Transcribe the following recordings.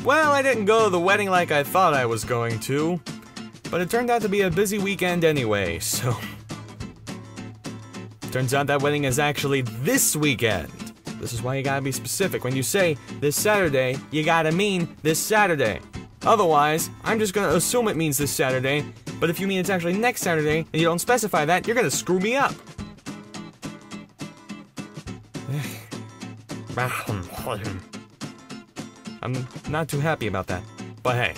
Well, I didn't go to the wedding like I thought I was going to, but it turned out to be a busy weekend anyway, so... Turns out that wedding is actually this weekend. This is why you gotta be specific. When you say this Saturday, you gotta mean this Saturday. Otherwise, I'm just gonna assume it means this Saturday, but if you mean it's actually next Saturday, and you don't specify that, you're gonna screw me up. I'm not too happy about that. But hey,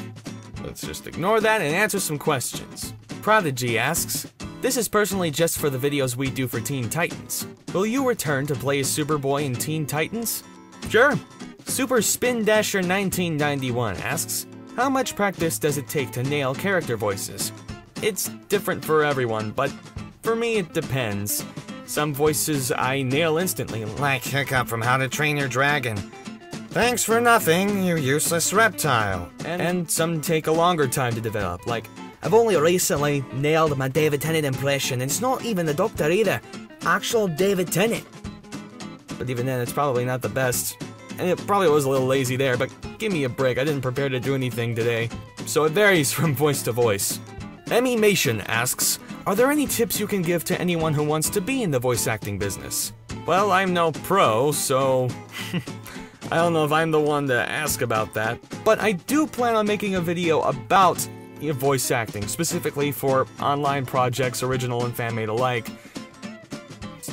let's just ignore that and answer some questions. Prodigy asks, this is personally just for the videos we do for Teen Titans. Will you return to play as Superboy in Teen Titans? Sure. Super Spin Dasher 1991 asks, how much practice does it take to nail character voices? It's different for everyone, but for me it depends. Some voices I nail instantly, like Hiccup from How to Train Your Dragon. Thanks for nothing, you useless reptile. And some take a longer time to develop, like, I've only recently nailed my David Tennant impression, and it's not even the Doctor either. Actual David Tennant. But even then, it's probably not the best. And it probably was a little lazy there, but give me a break, I didn't prepare to do anything today. So it varies from voice to voice. Emmy Mation asks, are there any tips you can give to anyone who wants to be in the voice acting business? Well, I'm no pro, so... I don't know if I'm the one to ask about that. But I do plan on making a video about voice acting, specifically for online projects, original and fan-made alike.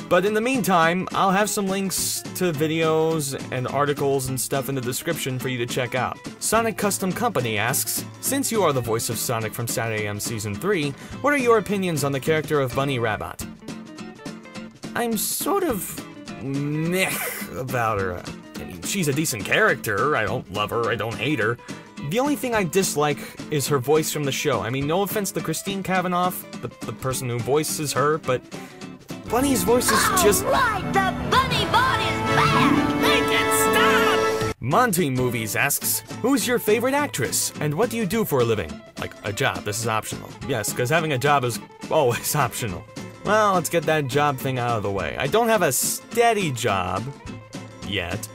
But in the meantime, I'll have some links to videos and articles and stuff in the description for you to check out. Sonic Custom Company asks, since you are the voice of Sonic from Saturday AM Season 3, what are your opinions on the character of Bunny Rabbit? I'm sort of meh about her. I mean, she's a decent character, I don't love her, I don't hate her. The only thing I dislike is her voice from the show. I mean, no offense to Christine Cavanaugh, the person who voices her, but Bunny's voice is just... Right, the bunny bot is bad! Make it stop! Monty Movies asks, who's your favorite actress, and what do you do for a living? Like, a job, this is optional. Yes, because having a job is always optional. Well, let's get that job thing out of the way. I don't have a steady job yet.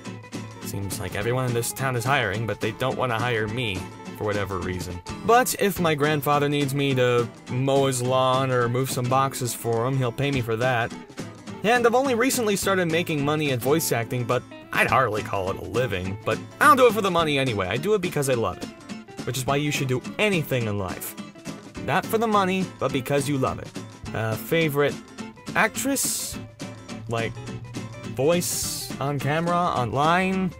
Seems like everyone in this town is hiring, but they don't want to hire me, for whatever reason. But if my grandfather needs me to mow his lawn or move some boxes for him, he'll pay me for that. And I've only recently started making money at voice acting, but I'd hardly call it a living. But I don't do it for the money anyway, I do it because I love it. Which is why you should do anything in life. Not for the money, but because you love it. Favorite actress? Like, voice? On camera, online,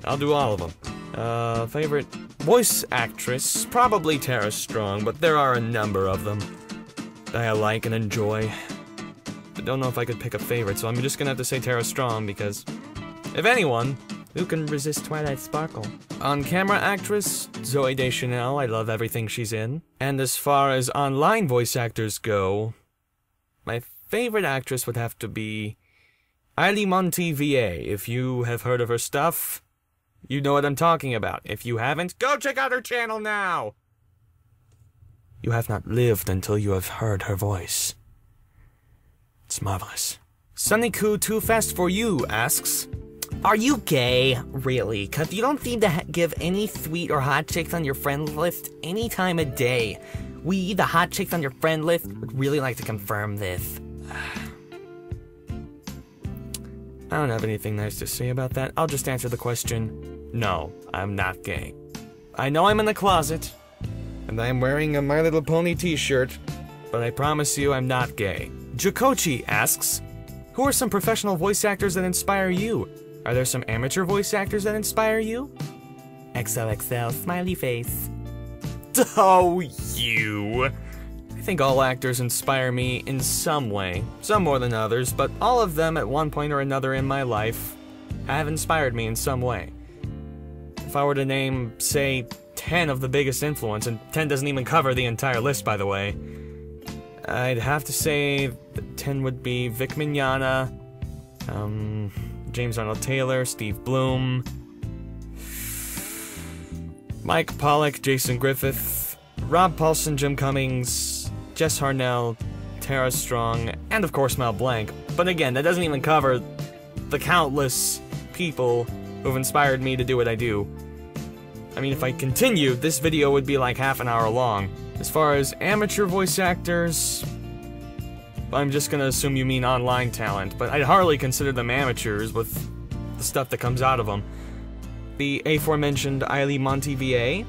I'll do all of them. Favorite voice actress, probably Tara Strong, but there are a number of them that I like and enjoy. I don't know if I could pick a favorite, so I'm just gonna have to say Tara Strong because, if anyone, who can resist Twilight Sparkle? On camera actress, Zooey Deschanel, I love everything she's in. And as far as online voice actors go, my favorite actress would have to be Eily Montevier. If you have heard of her stuff, you know what I'm talking about. If you haven't, go check out her channel now! You have not lived until you have heard her voice. It's marvelous. Sunnyku Too Fast For You asks, are you gay? Really? Cause you don't seem to give any sweet or hot chicks on your friend list any time of day. We, the hot chicks on your friend list, would really like to confirm this. I don't have anything nice to say about that. I'll just answer the question. No, I'm not gay. I know I'm in the closet, and I'm wearing a My Little Pony t-shirt, but I promise you I'm not gay. Jakochi asks, who are some professional voice actors that inspire you? Are there some amateur voice actors that inspire you? XOXO, smiley face. Oh, you! I think all actors inspire me in some way, some more than others, but all of them at one point or another in my life have inspired me in some way. If I were to name, say, 10 of the biggest influence, and 10 doesn't even cover the entire list, by the way, I'd have to say that 10 would be Vic Mignogna, James Arnold Taylor, Steve Bloom, Mike Pollock, Jason Griffith, Rob Paulson, Jim Cummings, Jess Harnell, Tara Strong, and of course Mel Blanc. But again, that doesn't even cover the countless people who've inspired me to do what I do. I mean, if I continued, this video would be like half an hour long. As far as amateur voice actors, I'm just gonna assume you mean online talent, but I'd hardly consider them amateurs with the stuff that comes out of them. The aforementioned Eiley Montevier,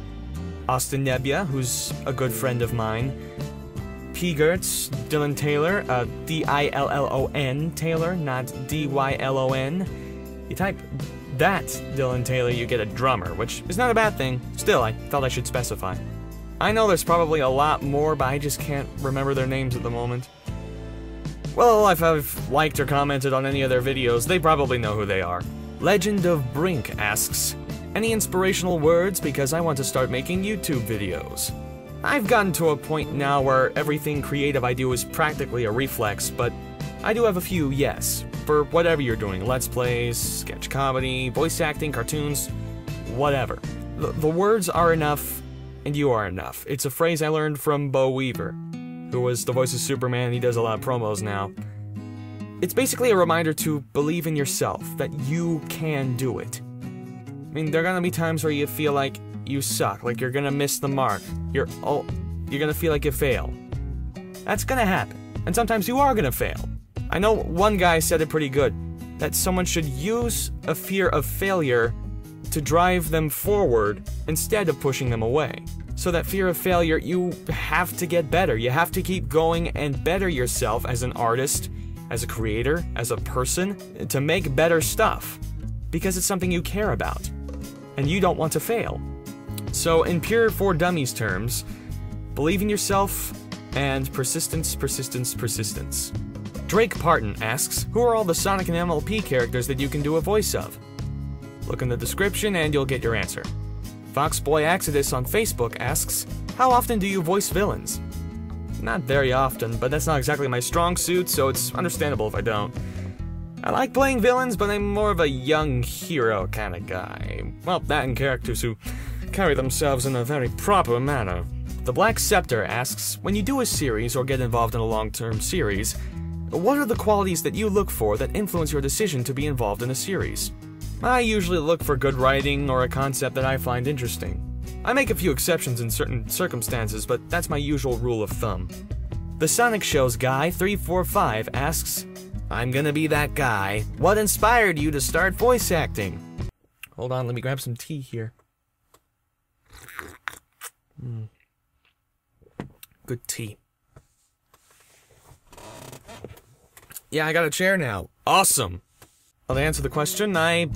Austin Nebbia, who's a good friend of mine, P. Gertz, Dylan Taylor, D-I-L-L-O-N Taylor, not D-Y-L-O-N. You type that Dylan Taylor, you get a drummer, which is not a bad thing. Still, I thought I should specify. I know there's probably a lot more, but I just can't remember their names at the moment. Well, if I've liked or commented on any of their videos, they probably know who they are. Legend of Brink asks, any inspirational words because I want to start making YouTube videos? I've gotten to a point now where everything creative I do is practically a reflex, but I do have a few, yes, for whatever you're doing. Let's plays, sketch comedy, voice acting, cartoons, whatever. The words are enough, and you are enough. It's a phrase I learned from Bo Weaver, who was the voice of Superman. He does a lot of promos now. It's basically a reminder to believe in yourself, that you can do it. I mean, there are gonna be times where you feel like you suck, like you're gonna miss the mark. You're gonna feel like you fail. That's gonna happen. And sometimes you are gonna fail. I know one guy said it pretty good, that someone should use a fear of failure to drive them forward instead of pushing them away. So that fear of failure, you have to get better. You have to keep going and better yourself as an artist, as a creator, as a person, to make better stuff. Because it's something you care about. And you don't want to fail. So in pure For Dummies terms, believe in yourself and persistence, persistence, persistence. Drake Parton asks, who are all the Sonic and MLP characters that you can do a voice of? Look in the description and you'll get your answer. Foxboy Exodus on Facebook asks, how often do you voice villains? Not very often, but that's not exactly my strong suit, so it's understandable if I don't. I like playing villains, but I'm more of a young hero kind of guy. Well, that and characters who carry themselves in a very proper manner. The Black Scepter asks, when you do a series or get involved in a long-term series, what are the qualities that you look for that influence your decision to be involved in a series? I usually look for good writing or a concept that I find interesting. I make a few exceptions in certain circumstances, but that's my usual rule of thumb. The Sonic Show's Guy 345 asks, I'm gonna be that guy. What inspired you to start voice acting? Hold on, let me grab some tea here. Good tea. Yeah, I got a chair now. Awesome! Well, to answer the question, I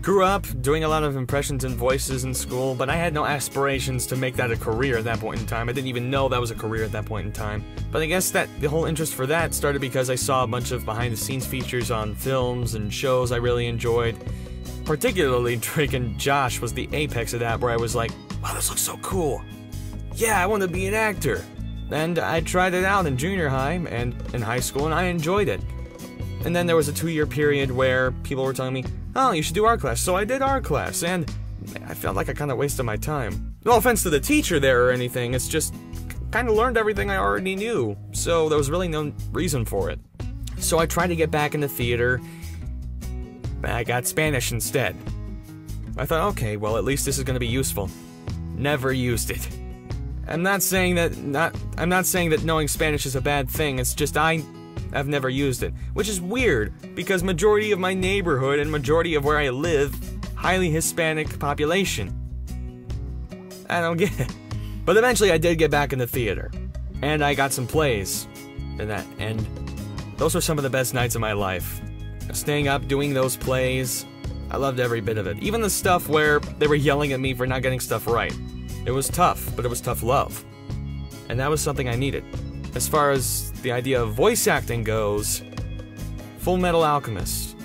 grew up doing a lot of impressions and voices in school, but I had no aspirations to make that a career at that point in time. I didn't even know that was a career at that point in time. But I guess that the whole interest for that started because I saw a bunch of behind-the-scenes features on films and shows I really enjoyed. Particularly Drake and Josh was the apex of that, where I was like, wow, this looks so cool. Yeah, I want to be an actor. And I tried it out in junior high and in high school, and I enjoyed it. And then there was a 2-year period where people were telling me, oh, you should do art class. So I did art class, and I felt like I kind of wasted my time. No offense to the teacher there or anything, it's just kind of learned everything I already knew. So there was really no reason for it. So I tried to get back into theater, but I got Spanish instead. I thought, okay, well, at least this is going to be useful. Never used it. I'm not saying that knowing Spanish is a bad thing, it's just I've never used it, which is weird, because majority of my neighborhood and majority of where I live, highly Hispanic population. I don't get it. But eventually I did get back into theater, and I got some plays, and those were some of the best nights of my life. Staying up, doing those plays, I loved every bit of it. Even the stuff where they were yelling at me for not getting stuff right. It was tough, but it was tough love. And that was something I needed. As far as the idea of voice acting goes, Full Metal Alchemist.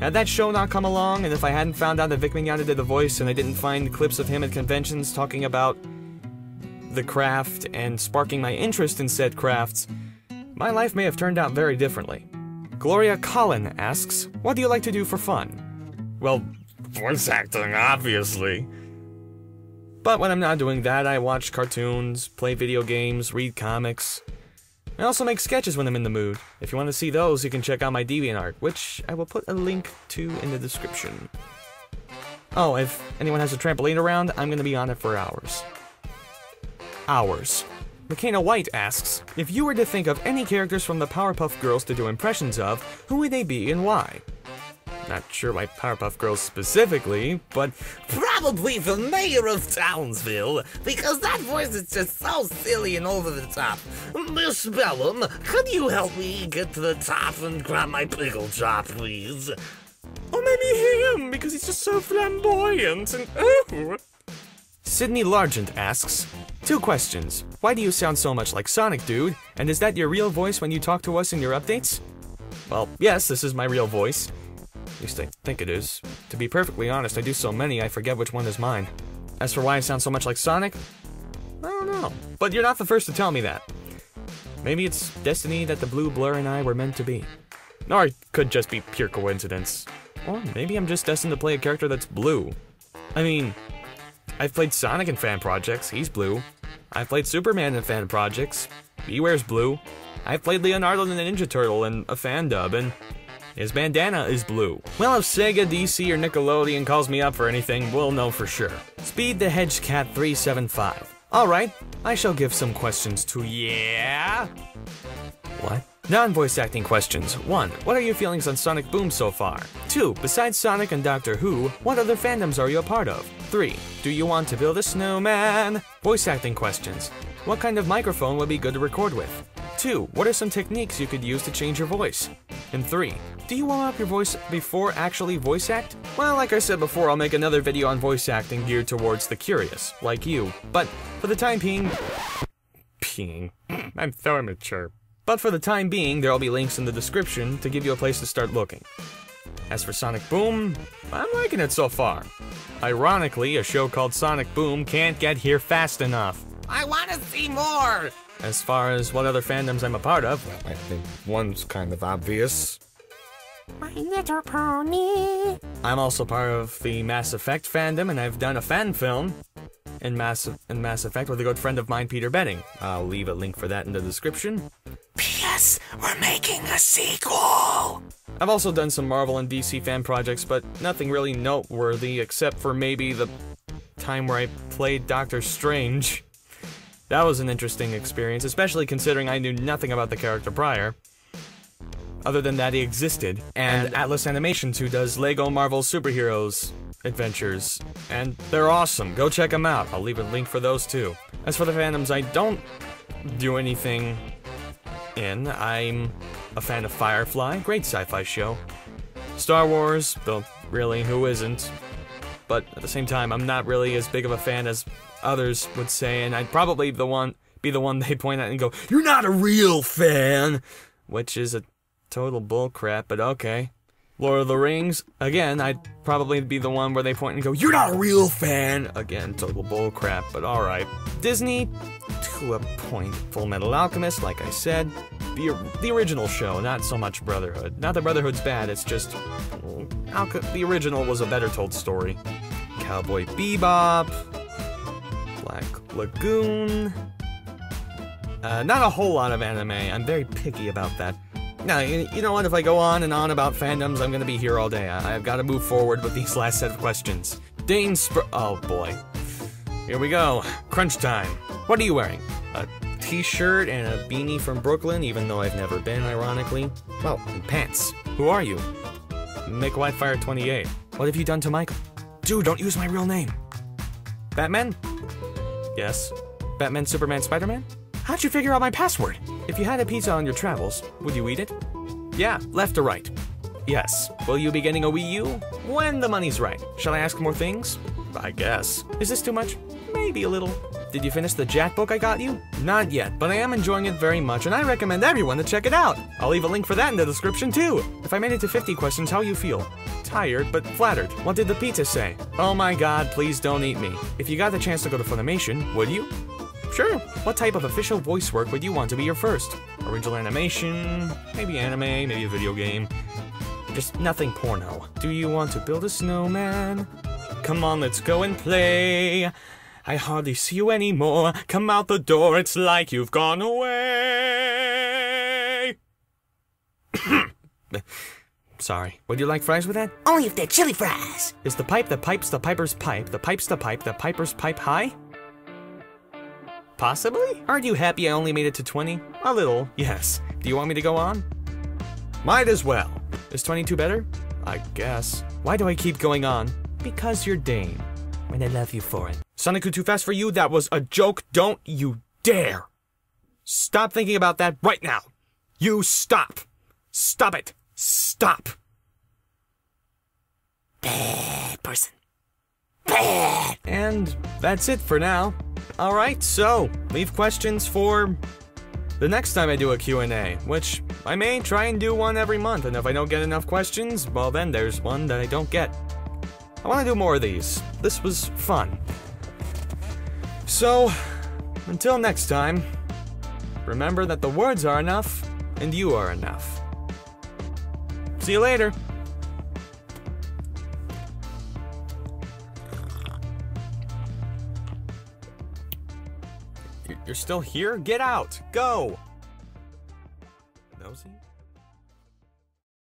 Had that show not come along, and if I hadn't found out that Vic Mignogna did the voice, and I didn't find clips of him at conventions talking about the craft and sparking my interest in said crafts, my life may have turned out very differently. Gloria Collin asks, what do you like to do for fun? Well, voice acting, obviously. But when I'm not doing that, I watch cartoons, play video games, read comics. I also make sketches when I'm in the mood. If you want to see those, you can check out my DeviantArt, which I will put a link to in the description. Oh, if anyone has a trampoline around, I'm gonna be on it for hours. Hours. McKenna White asks, if you were to think of any characters from the Powerpuff Girls to do impressions of, who would they be and why? Not sure why Powerpuff Girls specifically, but Probably the mayor of Townsville, because that voice is just so silly and over the top. Miss Bellum, could you help me get to the top and grab my pickle jar, please? or maybe him, because he's just so flamboyant and oh. Sydney Largent asks, 2 questions. Why do you sound so much like Sonic, dude? And is that your real voice when you talk to us in your updates? Well, yes, this is my real voice. At least I think it is. To be perfectly honest, I do so many I forget which one is mine. As for why I sound so much like Sonic, I don't know. But you're not the first to tell me that. Maybe it's destiny that the blue blur and I were meant to be. Or it could just be pure coincidence. Or maybe I'm just destined to play a character that's blue. I mean, I've played Sonic in fan projects, he's blue. I've played Superman in fan projects, he wears blue. I've played Leonardo the Ninja Turtle in a fan dub, and his bandana is blue. Well, if Sega, DC, or Nickelodeon calls me up for anything, we'll know for sure. Speed the Hedge Cat 375. Alright, I shall give some questions to yeah. What? Non-voice acting questions. 1. What are your feelings on Sonic Boom so far? 2. Besides Sonic and Doctor Who, what other fandoms are you a part of? 3. Do you want to build a snowman? Voice acting questions. What kind of microphone would be good to record with? 2. What are some techniques you could use to change your voice? And 3. Do you warm up your voice before actually voice act? Well, like I said before, I'll make another video on voice acting geared towards the curious, like you. But for the time being... I'm so immature. But for the time being, there'll be links in the description to give you a place to start looking. As for Sonic Boom, I'm liking it so far. Ironically, a show called Sonic Boom can't get here fast enough. I want to see more! As far as what other fandoms I'm a part of, I think one's kind of obvious. My little pony. I'm also part of the Mass Effect fandom, and I've done a fan film in Mass Effect with a good friend of mine, Peter Betting. I'll leave a link for that in the description. P.S. We're making a sequel! I've also done some Marvel and DC fan projects, but nothing really noteworthy except for maybe the time where I played Doctor Strange. That was an interesting experience, especially considering I knew nothing about the character prior. Other than that he existed. And Atlas Animationz, who does LEGO Marvel Superheroes adventures. And they're awesome, go check them out. I'll leave a link for those too. As for the fandoms I don't do anything in, I'm a fan of Firefly, great sci-fi show. Star Wars, though really, who isn't? But at the same time, I'm not really as big of a fan as others would say, and I'd probably be the one they point at and go, "You're not a real fan!" Which is a total bullcrap, but okay. Lord of the Rings, again, I'd probably be the one where they point and go, "You're not a real fan!" Again, total bullcrap, but alright. Disney, to a point. Full Metal Alchemist, like I said. The original show, not so much Brotherhood. Not that Brotherhood's bad, it's just... the original was a better told story. Cowboy Bebop. Black Lagoon. Not a whole lot of anime, I'm very picky about that. Now, you know what, if I go on and on about fandoms, I'm gonna be here all day. I've gotta move forward with these last set of questions. Dane oh boy. Here we go. Crunch time. What are you wearing? A t-shirt and a beanie from Brooklyn, even though I've never been, ironically. Well, and pants. Who are you? Mickwhitefire28. What have you done to Michael? Dude, don't use my real name. Batman? Yes. Batman, Superman, Spider-Man? How'd you figure out my password? If you had a pizza on your travels, would you eat it? Yeah, left or right? Yes. Will you be getting a Wii U? When the money's right. Shall I ask more things? I guess. Is this too much? Maybe a little. Did you finish the Jack book I got you? Not yet, but I am enjoying it very much, and I recommend everyone to check it out. I'll leave a link for that in the description too. If I made it to 50 questions, how you feel? Tired, but flattered. What did the pizza say? Oh my god, please don't eat me. If you got the chance to go to Funimation, would you? Sure. What type of official voice work would you want to be your first? Original animation, maybe anime, maybe a video game. Just nothing porno. Do you want to build a snowman? Come on, let's go and play. I hardly see you anymore. Come out the door, it's like you've gone away. Sorry. Would you like fries with that? Only if they're chili fries. Is the pipe that pipes the piper's pipe, the pipe's the pipe, the piper's pipe high? Possibly? Aren't you happy I only made it to 20? A little, yes. Do you want me to go on? Might as well. Is 22 better? I guess. Why do I keep going on? Because you're Dane. And I love you for it. Sonic Too Fast for You, that was a joke. Don't you dare. Stop thinking about that right now. You stop. Stop it. Stop. Bad person. Bad. And that's it for now. Alright, so leave questions for the next time I do a Q&A, which I may try and do one every month, and if I don't get enough questions, well then there's one that I don't get. I want to do more of these. This was fun. So, until next time, remember that the words are enough, and you are enough. See you later. You're still here? Get out! Go! Nosy?